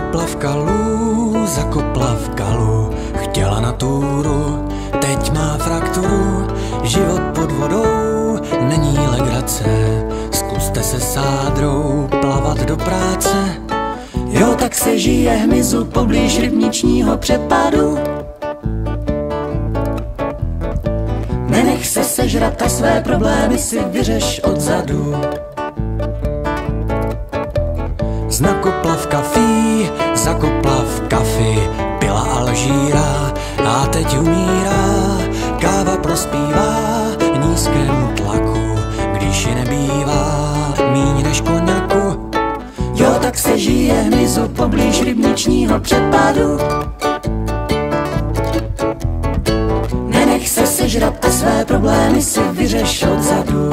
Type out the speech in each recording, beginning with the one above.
Zakopla v kalu, zakopla v kalu, chtěla na túru, teď má frakturu. Život pod vodou není legrace, zkuste se sádrou plavat do práce. Jo, tak se žije hmyzu poblíž rybničního přepadu. Nenech se sežrat a své problémy si vyřeš odzadu. Znakopla v kafí, zakopla v kafi, pila Alžíra a teď umírá. Káva prospívá nízkému tlaku, když ji nebývá míň než koněku. Jo, tak se žije hmyzu poblíž rybničního přepadu. Nenech se sežrat a své problémy si vyřeš odzadu.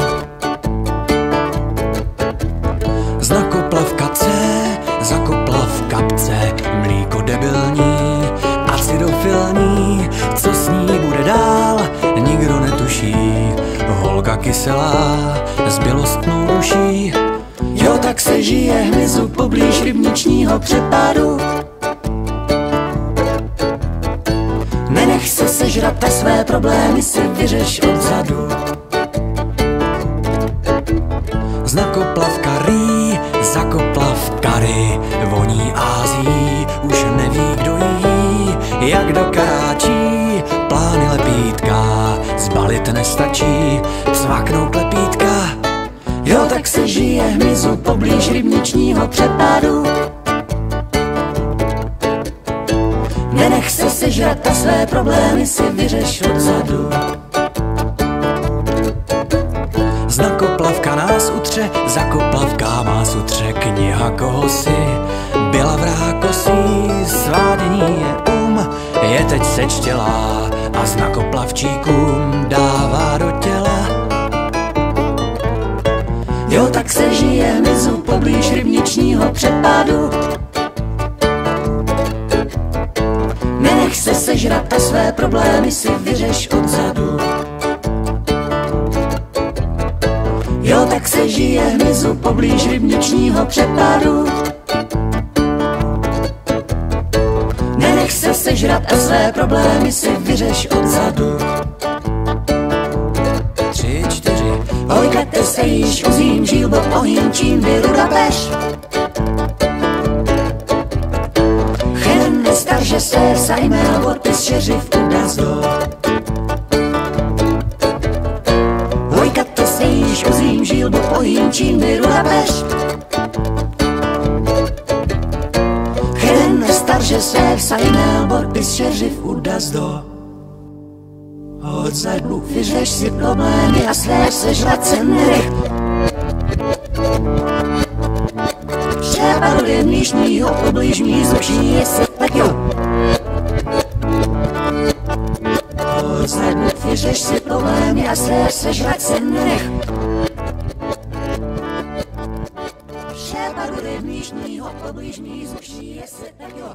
Znakopla v kace, zakopla v kapce, mlíko debilní, acidofilní, co s ní bude dál, nikdo netuší. Holka kyselá, s bělostnou duší. Jo, tak se žije hmyzu poblíž rybničního přepadu. Nenech se sežrat a své problémy si vyřeš odzadu. Znakopla v karí, zakopla v kary, voní Ázií, už neví, kdo jí. Jak do karáčí, plány lepítka, zbalit nestačí, cvaknou klepítka. Jo, tak se žije hmyzu poblíž rybničního přepadu. Nenech se sežrat a své problémy si vyřeš odzadu. Znakoplavka nás utře, zakoplavka nás utře, kniha koho si byla v rákosí. Svádění je je teď sečtělá a znakoplavčíkům dává do těla. Jo, tak se žije hmyzu poblíž rybničního přepadu. Nenech se sežrat a své problémy si vyřeš odzadu. Jo, tak se žije hmyzu poblíž rybničního přepadu. Nenech se sežrat a své problémy si vyřeš odzadu. 3, 4. Hojkate se již uzím žílbo ohým čím vyrudapeš. Chen nestarže se sajmel odpis šeřiv udazdo. Hojkate se již uzím žílbo ohým čím vyrudapeš. Chen nestarže se sajmel odpis šeřiv udazdo. Odzadu vyřeš si problémy a své sežrat se nenech. Přepadu rybničního poblíž mízuší je se tak jo. Odzadu vyřeš si problémy a své sežrat se nenech. Přepadu rybničního poblíž mízuší je se tak jo.